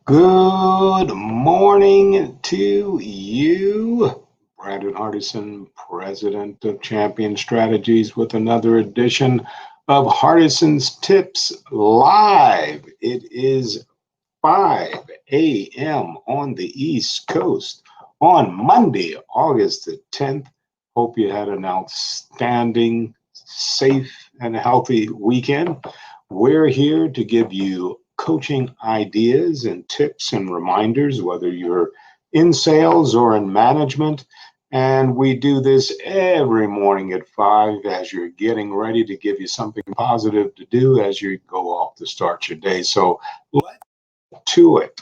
Good morning to you. Brandon Hardison, President of Champion Strategies, with another edition of Hardison's Tips Live. It is 5 a.m. on the East Coast on Monday, August the 10th. Hope you had an outstanding, safe, and healthy weekend. We're here to give you coaching ideas and tips and reminders, whether you're in sales or in management. And we do this every morning at 5 as you're getting ready to give you something positive to do as you go off to start your day. So let's to it.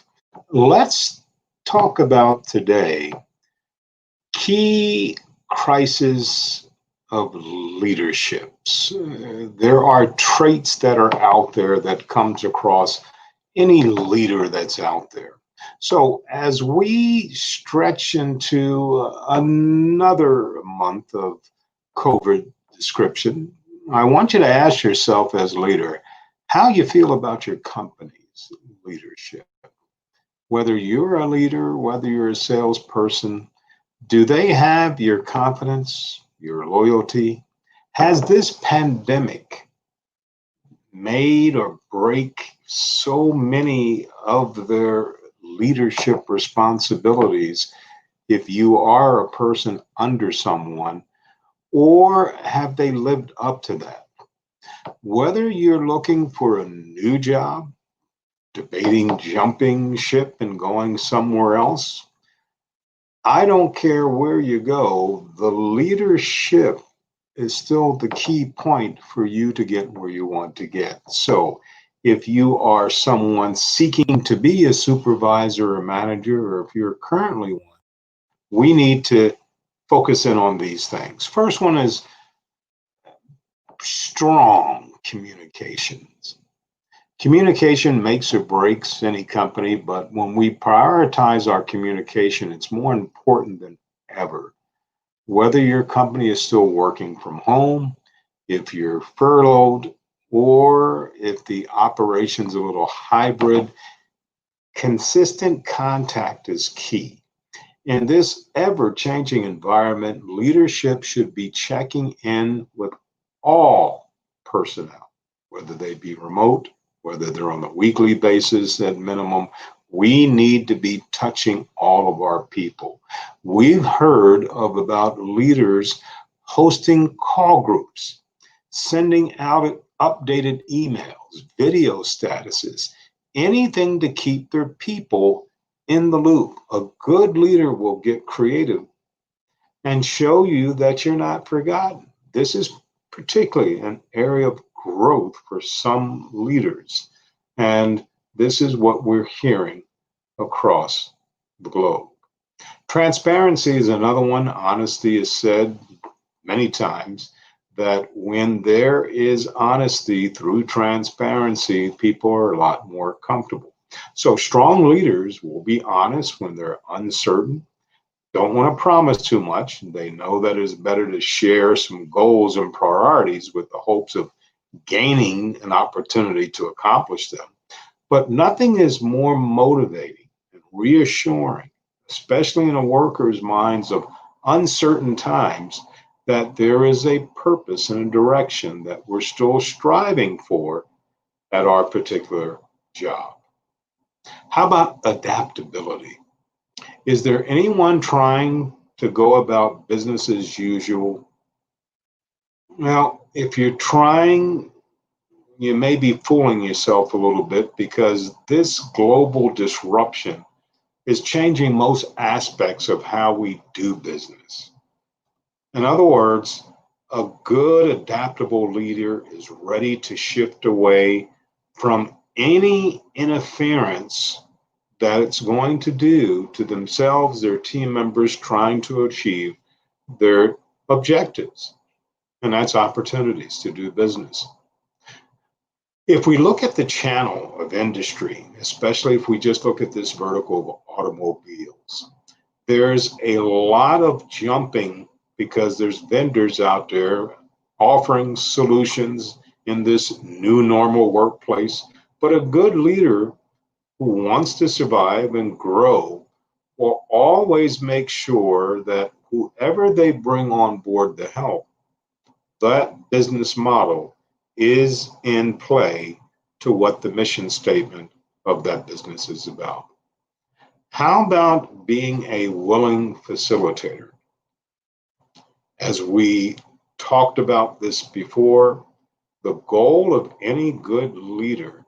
Let's talk about today key crises of leaderships. There are traits that are out there that comes across any leader that's out there. So as we stretch into another month of COVID description, I want you to ask yourself as leader how you feel about your company's leadership. Whether you're a leader, whether you're a salesperson, do they have your confidence, your loyalty? Has this pandemic made or break so many of their leadership responsibilities if you are a person under someone, or have they lived up to that? Whether you're looking for a new job, debating jumping ship and going somewhere else, I don't care where you go, the leadership is still the key point for you to get where you want to get. So if you are someone seeking to be a supervisor or manager, or if you're currently one, we need to focus in on these things. First one is strong communications. Communication makes or breaks any company, but when we prioritize our communication, it's more important than ever. Whether your company is still working from home, if you're furloughed, or if the operation's a little hybrid, consistent contact is key. In this ever-changing environment, leadership should be checking in with all personnel, whether they be remote, whether they're on a weekly basis at minimum. We need to be touching all of our people. We've heard of about leaders hosting call groups, sending out updated emails, video statuses, anything to keep their people in the loop. A good leader will get creative and show you that you're not forgotten. This is particularly an area of growth for some leaders. And this is what we're hearing across the globe. Transparency is another one. Honesty is said many times that when there is honesty through transparency, people are a lot more comfortable. So strong leaders will be honest when they're uncertain, don't want to promise too much. They know that it's better to share some goals and priorities with the hopes of gaining an opportunity to accomplish them. But nothing is more motivating and reassuring, especially in a worker's minds of uncertain times, that there is a purpose and a direction that we're still striving for at our particular job. How about adaptability? Is there anyone trying to go about business as usual? Well, if you're trying, you may be fooling yourself a little bit, because this global disruption is changing most aspects of how we do business. In other words, a good adaptable leader is ready to shift away from any interference that it's going to do to themselves, their team members trying to achieve their objectives. And that's opportunities to do business. If we look at the channel of industry, especially if we just look at this vertical of automobiles, there's a lot of jumping because there's vendors out there offering solutions in this new normal workplace. But a good leader who wants to survive and grow will always make sure that whoever they bring on board to help, that business model is in play to what the mission statement of that business is about. How about being a willing facilitator? As we talked about this before, the goal of any good leader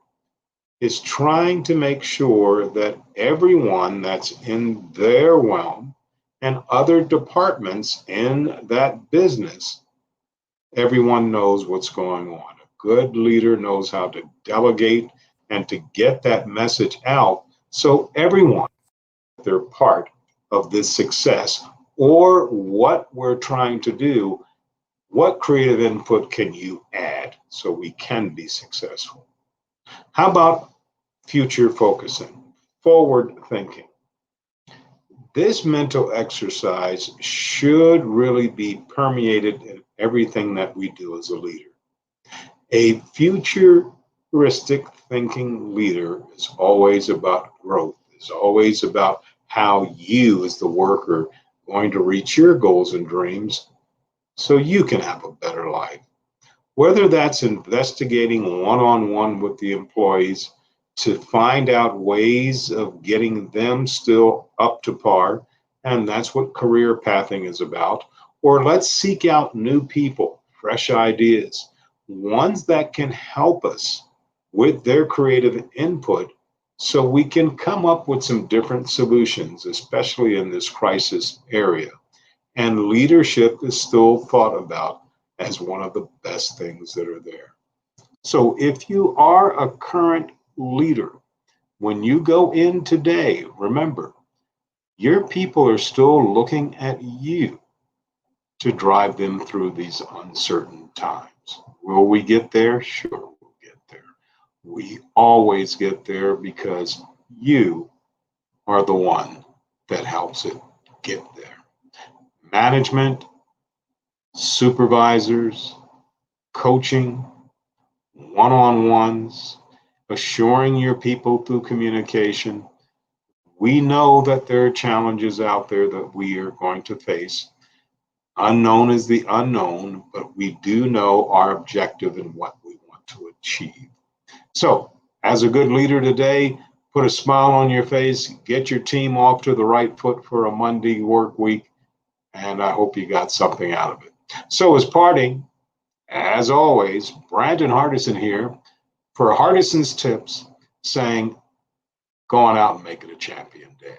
is trying to make sure that everyone that's in their realm and other departments in that business, everyone knows what's going on. A good leader knows how to delegate and to get that message out so everyone they're part of this success or what we're trying to do. What creative input can you add so we can be successful? How about future focusing, forward thinking? This mental exercise should really be permeated in everything that we do as a leader. A futuristic thinking leader is always about growth, is always about how you, as the worker, going to reach your goals and dreams so you can have a better life. Whether that's investigating one-on-one with the employees to find out ways of getting them still up to par, and that's what career pathing is about, or let's seek out new people, fresh ideas, ones that can help us with their creative input so we can come up with some different solutions, especially in this crisis area. And leadership is still thought about as one of the best things that are there. So if you are a current leader, when you go in today, remember, your people are still looking at you to drive them through these uncertain times. Will we get there? Sure, we'll get there. We always get there because you are the one that helps it get there. Management, supervisors, coaching, one-on-ones, assuring your people through communication. We know that there are challenges out there that we are going to face. Unknown is the unknown, but we do know our objective and what we want to achieve. So, as a good leader today, put a smile on your face, get your team off to the right foot for a Monday work week, and I hope you got something out of it. So, as parting, as always, Brandon Hardison here for Hardison's Tips, saying, go on out and make it a champion day.